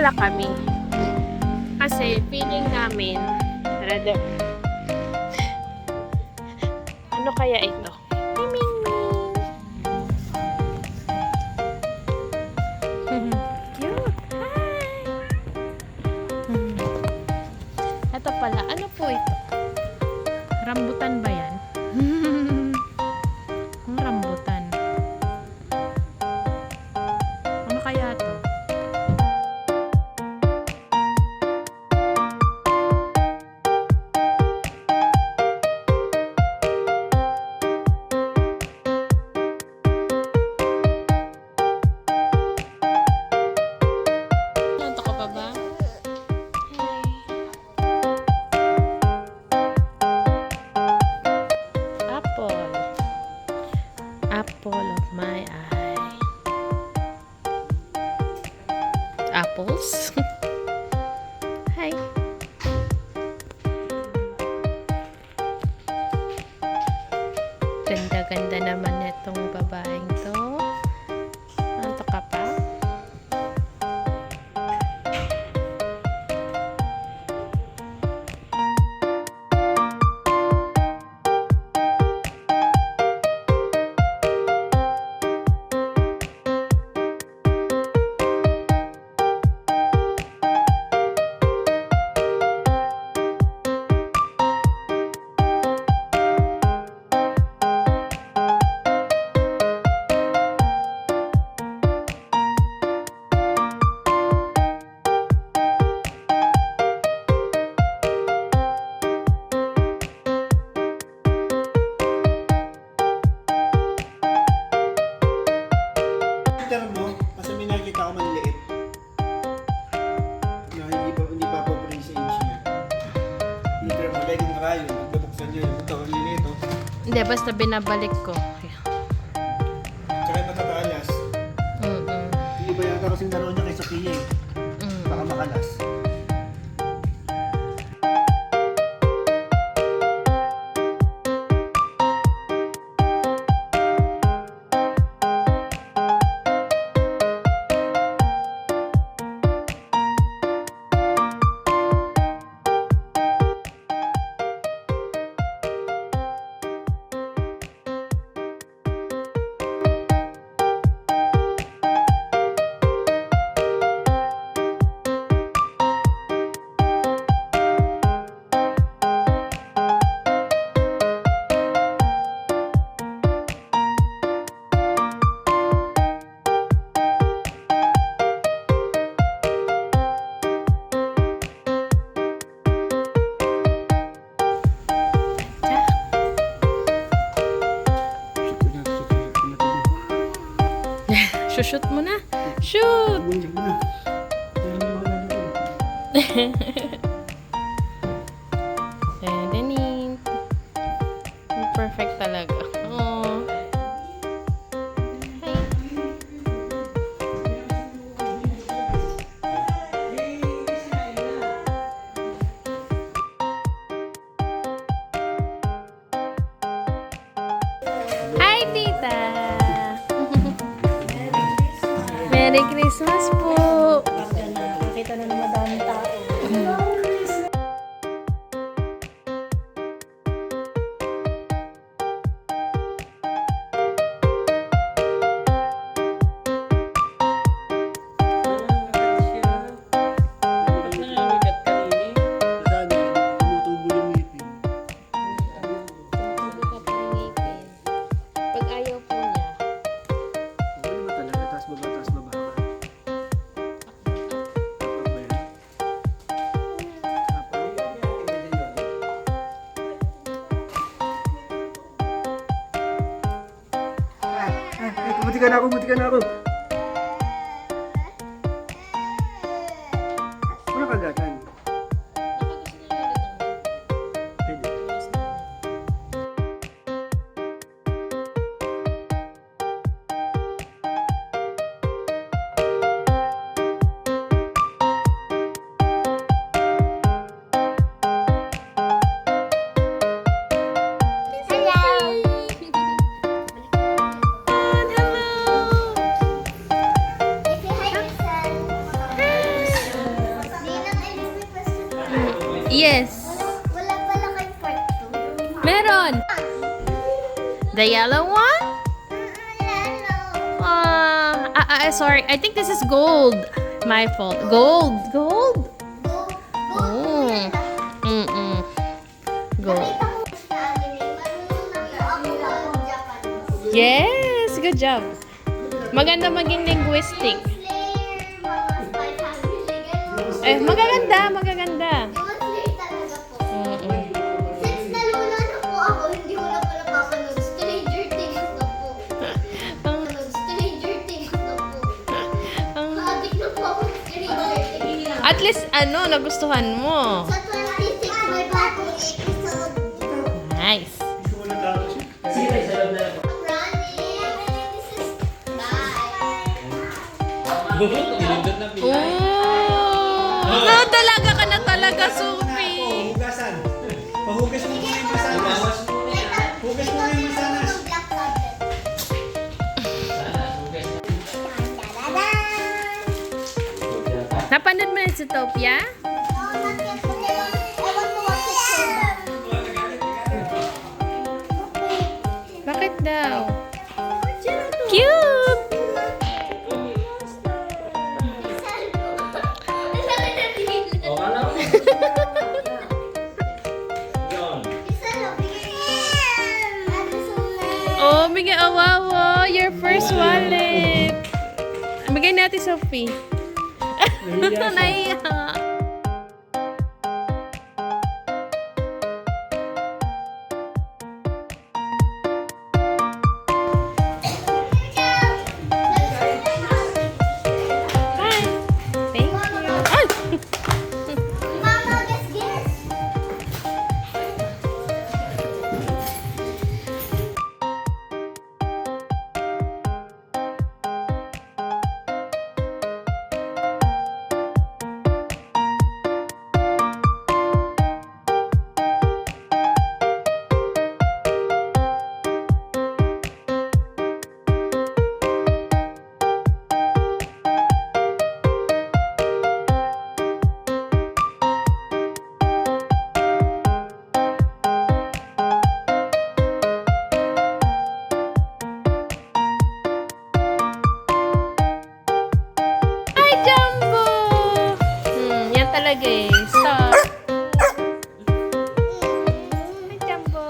pala kami. Kasi feeling namin, rather, ano kaya ito? Miming cute! Hi! Ito pala, ano po ito? Rambutan ba yan? Ang rambutan. Ano kaya to? Nanto ka pa ba? Hi. Apple. Apple of my eye. Apples? Hi. Ganda-ganda naman itong babaeng to. Nanto ka pa? Filter mo, kasi may nakikita ko maliliit. Na hindi pa appropriate sa age niya. Filter mo, like yung karayo, magbabuksan niya yun. Ito, ang liliit oh. Hindi, basta binabalik ko. Tsaka yung matatalas. Hindi ba yata kasing laro niya kay Sophia eh. Baka makalas. Shoot mo na. Shoot! Bunjik mo na. Danin. Perfect talaga. Oh. Hi. Hi, tita. Merry Christmas po. Nakita na naman daming tao. Pag ayaw po niya, Ano ba talaga? Taas baba ka. Tapak ba yan? Buti ka na ako. Ano kagatan? Pwede. The yellow one? Sorry. I think this is gold. My fault. Gold. Gold? Oh. Gold. Yes. Good job. Maganda maging linguistic. Magaganda. Magaganda. Since nalula na po ako, hindi ko na pala papanood. Stranger Things na po. Stranger Things na po. Maadik na po ako sa Stranger Things. At least, nagustuhan mo. Sa 26, may bagong episode. Nice. Gusto ko lang talo siya. Running. This is bye. Oh, talaga ka na talaga, Sophie. Hugasan. Pahugas mo muna yung masanas. Hugas mo muna yung masanas. Black tablet. Napanood mo na si Topia? Oh, not yet. I want to watch it. Bakit daw? Cute! Oh, bigyan awawa. Your first wallet. Bigay natin, Sophie. Nahiya. Hi. Thank you. Ay! Mama, guess. Hi, Jumbo! Yan talaga eh. Stop. Hi, Jumbo.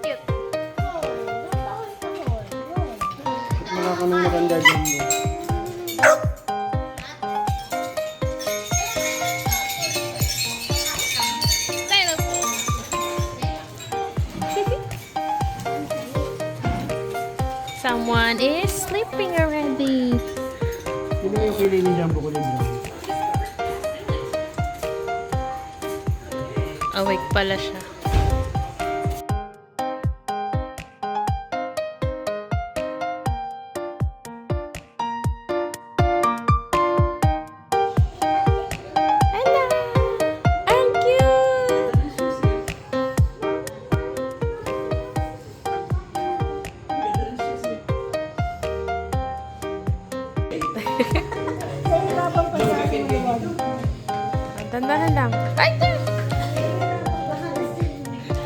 Cute. Mga ka nang maganda dyan mo. Tayo po. Someone is sleeping already. Sino yung kilay ni Jumbo ko din dyan? Awake pala siya. Hello! Ang cute! Nahihirapan pa sa akin yun. Tandahan lang. Ay, there!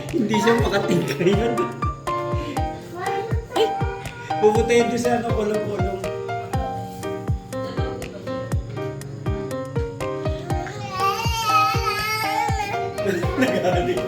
Hindi siya makatingkay yun. Puputayin doon sa kulong-kulong. Nagaling.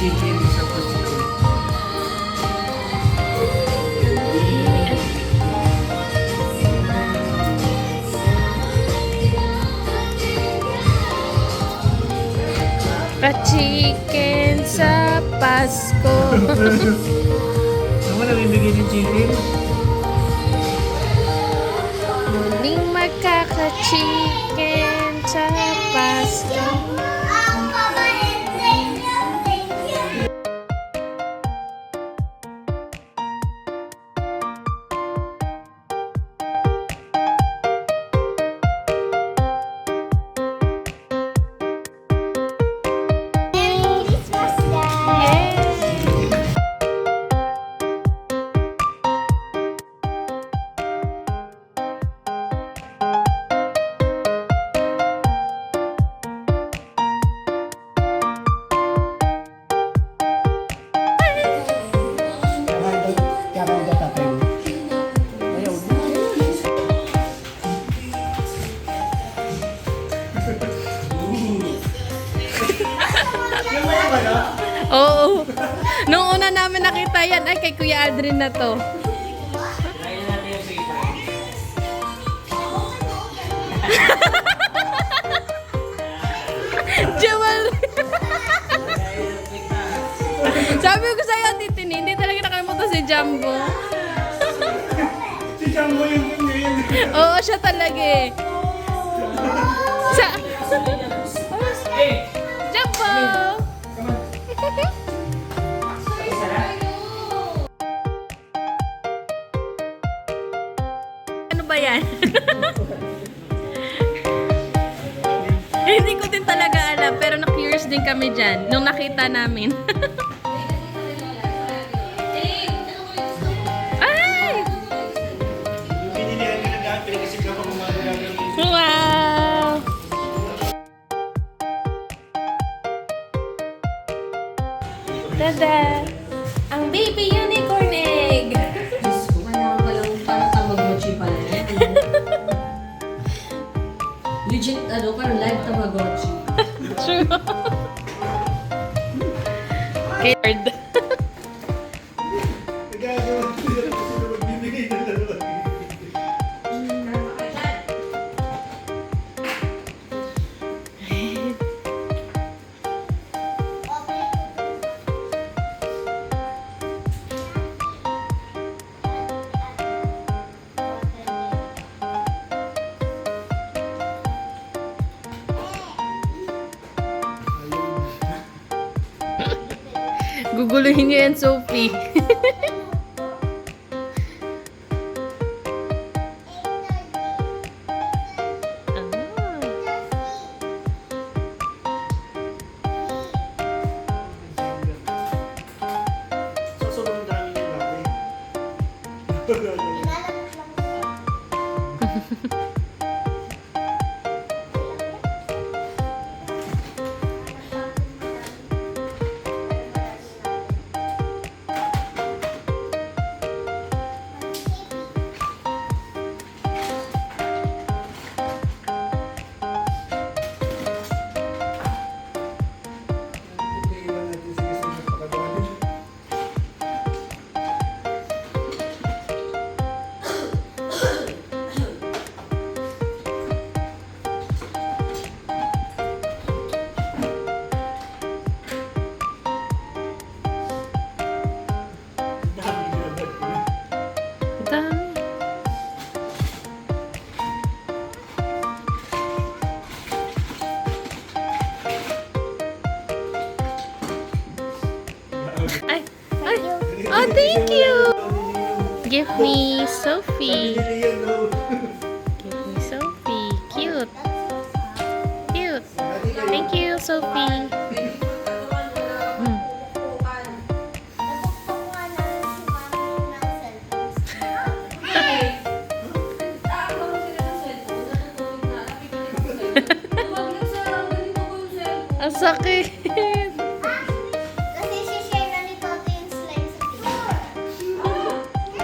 chicken sa prostitute. Pa-chicken sa Pasko. Saan mo namimigay ng chicken? Muling magkaka-chicken sa Pasko. Ang pabalik. Thank you. Thank you. Merry Christmas, guys. Oo. Nung una namin nakita yan, ay kay Kuya Aldrin na to. Jewelry. Sabi ko sa'yo, Titini, hindi talaga nakalimutan si Jumbo. Si Jumbo yung ngayon. Oo, siya talaga eh. Sa... Jumbo! Ano ba yan? Hindi ko din talaga alam, pero na-curious din kami dyan nung nakita namin. Ay! Yung binilihan ka na dati kasi ka pa gumagawin. Wow! Tada! Ang baby unicorn egg! Kaya palang parang Tamagotchi pala yan. Legit, parang live Tamagotchi. True. Scared. Nagagawa nila kasi na magbibigay ng dalawa. Guguluhin niyo yan, Sophie. Sa sobrang dami ng bagay. Iwan natin sa kasi napakagawa. Dami na bagay. Dami. Ay! Ay! Oh, thank you! Give me Sophie. Binili yan, no? Give me Sophie. Cute. Cute. Thank you, Sophie. Hmm. Napupukuha namin si Mami ng cellphone. Ang sakit. Kasi share na ni Toto yung slime sa picture. Mommy,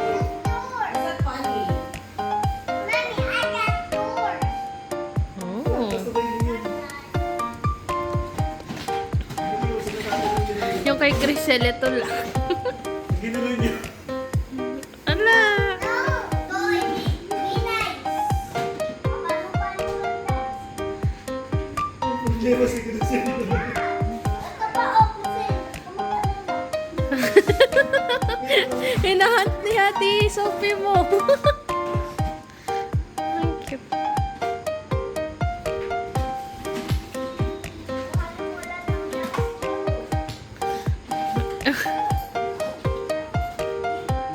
I got tour. Oh. Gusto ko yun yun. Hindi ko sinasabi ko yun. Yung kay kay Crisel, ito lang. Ginulo niyo. Ala! No, boy, be nice. Paano Problema si Crisel. ito pa, opposite. Hinahunt ni Ate Sophie mo. Ang cute.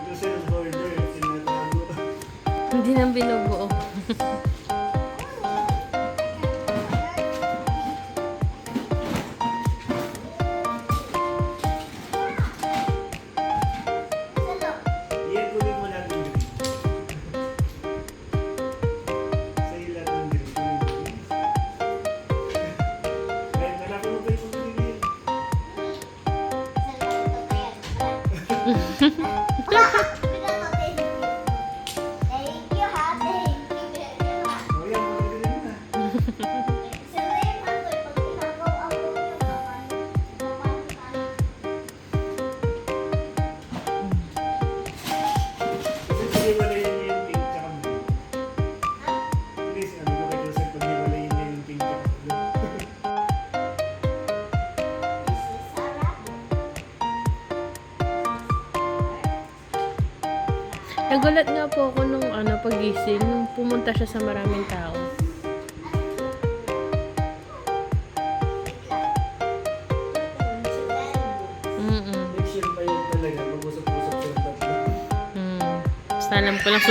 Crisel border. Sinatago. Hindi nang binubuo. Iyan, kunin mo lahat ng green. Sa'yo lahat ng green. Kunin mo. Kaya hanapin mo kayo kung green. Thank you, ha. Thank you very much. O yan, mga green na. Sabihin mo, pag tinagaw ako yung Kasi pag-iwalayin niya yung pink tsaka blue. Please, ano ko kay Crisel, pag-iwalayin niya yung pink tsaka blue. Nagulat nga po ako nung pagising, nung pumunta siya sa maraming tao. Mm-mm. Connection pa yun talaga. Mag-usap-usap siya ng tatlo. Basta alam ko lang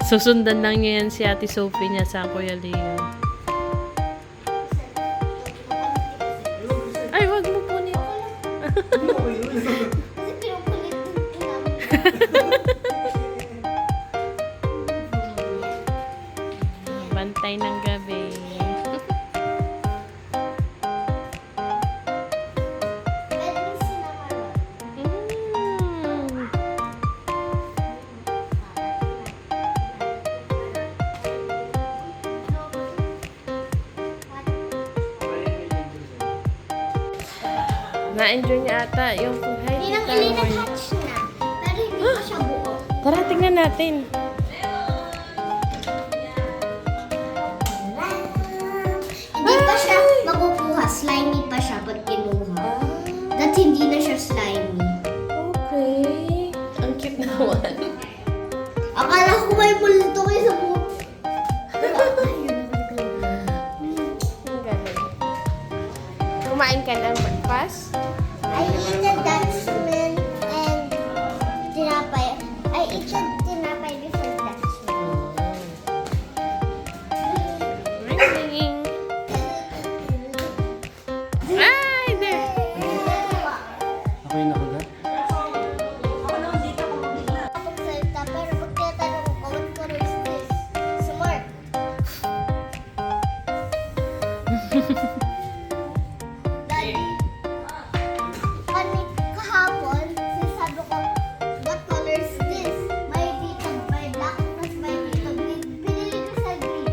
susundan lang niya yan si Ate Sophie niya sa Kuya Leo. Ay, wag mo po niya. Ano ba yun? Kasi pinupulit din namin. Bantay ng gabi. Pwede mo sinamaron. Mm. Na-enjoy niya ata yung buhay. Ninang Elena hatch na. Pero hindi pa siya buo. Tara, tingnan natin. Hindi pa siya makukuha. Slimy pa siya pag kinuha. That hindi na siya slimy. Okay. Ang cute naman. Akala ko may multo kayo sa buhok. Ang galing. Kumain ka ng breakfast? I eat the Dutchman and tinapay. I eat the tinapay before Dutchman. Ring. Ay, there. Ako yung nakagat? Pagsalita, pero pag tinatanong ko, what color is this? Smart. Daddy, kahapon, sinasabi ko, what color is this? May dito, may black, tapos may dito green. Pinili ko sa green.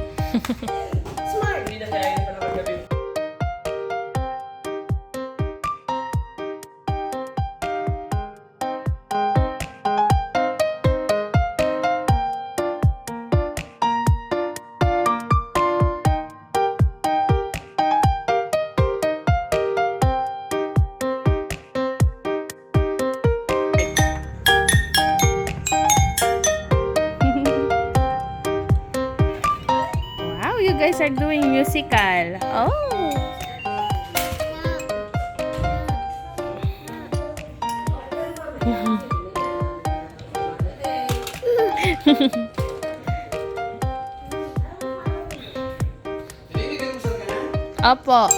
Smart. Wow, you guys are doing musical. Oh. Opo.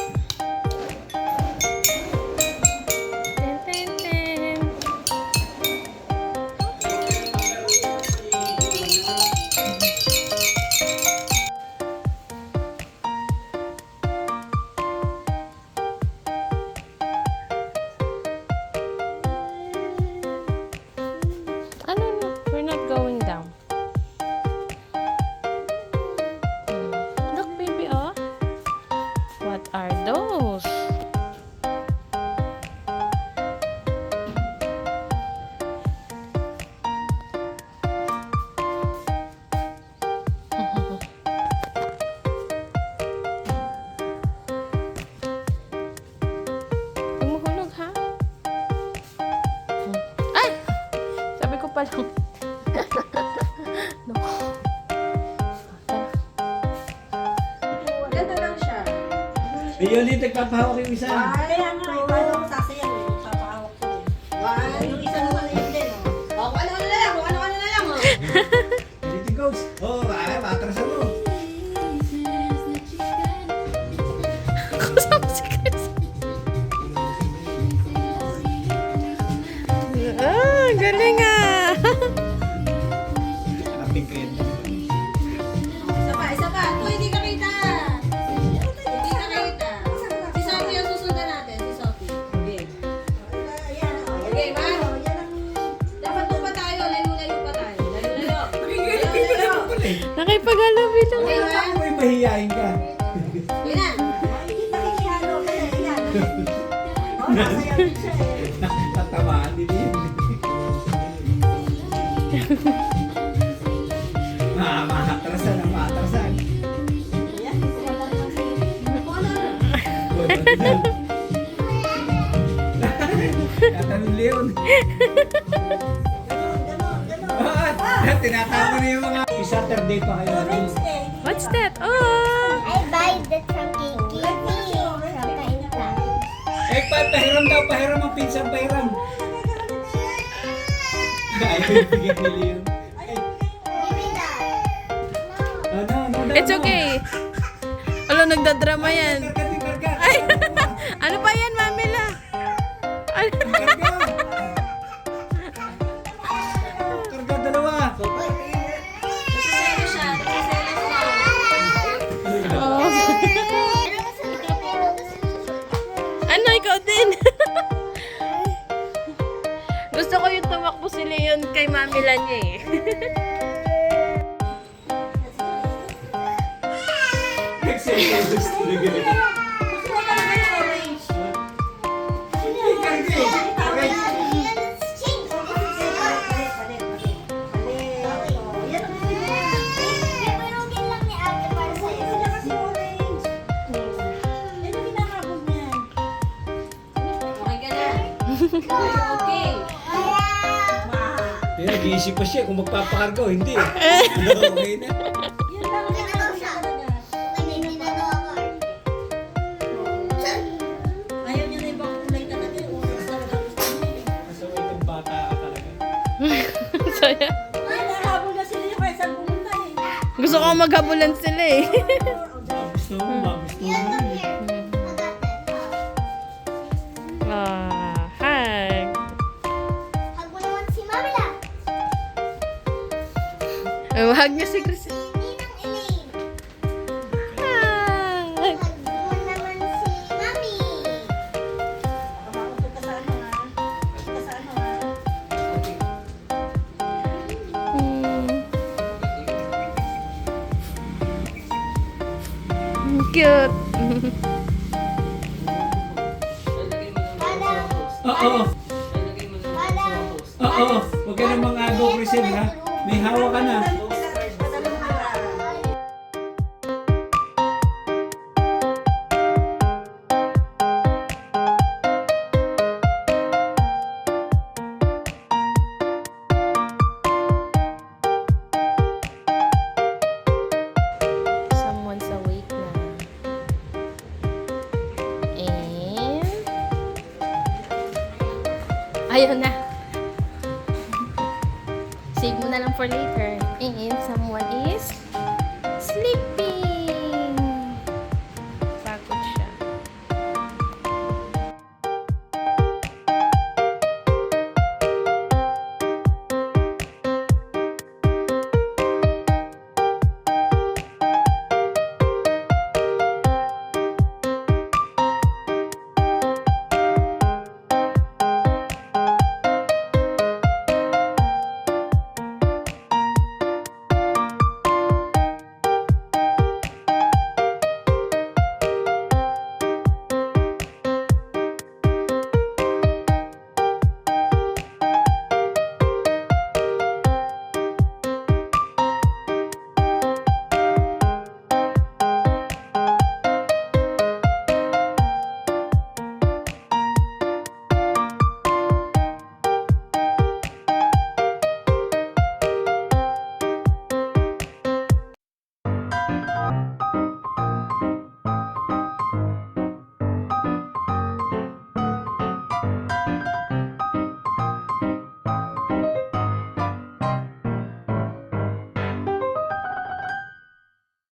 Ten, ten, ten. No, we're not going down. Look, baby, oh. What are lang. No. Ganda lang siya. Ayun, yung nagpapahawak yung isa. Kaya nga, paano ko sasayang eh. Papahawak ko eh. Yung isa naman yun din. Oh, kung ano-ano na lang, kung ano-ano na lang. Oh. Anything goes. Oh, matrasan mo. Kusama si Chris. Ah, galing ah. Hanapin ko yun. Isa pa. Ito, hindi ka kita. Hindi ka kita. Si Sophie ang susundan natin. Si Sophie. Okay. Okay, ma? Dapat doon pa tayo. Layo-layo pa tayo. Layo-layo. Layo-layo. Nakipag-alawin lang. Okay, ma? May mahihayin ka. Yun na. Tatamaan din yun. Maatrasan ang maatrasan. Tatanong Leon. Tinatawag na yung mga Saturday pa kayo. What's that? Oh! I buy that from Kiki. From Kainta. Eh, pahiram daw, pahiram ang pinsan, pahiram. Ay, bigyan ni Leon. Give me that. No. It's okay. Alo, nagdadrama yan. Karga. Ay! Ano pa yan, Mamila? Ay, Karga, dalawa. Nasaselo siya. Nasaselo siya. oh. Pero gusto ni Kiki. Ano, ikaw din? Gusto ko yung tumakbo si Leon kay Mamila niya eh. Nagsiselos talaga. Gusto ko talaga yung orange. Yan ang change. Pipirugin lang ni ate para sa'yo. Okay ka na. Okay. Pero busy pa siya kung magpapakarga o hindi. Okay na. Ginagawa siya. Okay, hindi na daw ako. Ayaw niya na ibang kulay talaga. Orange talaga gusto niya. Masaway kang bata ka talaga. Saya. Ay, nahabol na sila yung kaya saan pumunta eh. Gusto ko maghabulan sila eh. Gusto mo, gusto mo. Yan lang here. Agad. Hug. Hug mo naman si Mamila. Hug niya si Chris. Ninang Elaine. Hug. Hug mo naman si Mami. Ito ka sa ano ha? Ito ka sa ano ha? Cute. Para, Oo. para, Oo. Huwag ka na mga agaw, Crisel, ha? May hawa ka na. Someone's awake na. And... Ayun na. Save mo na lang for later. And someone is...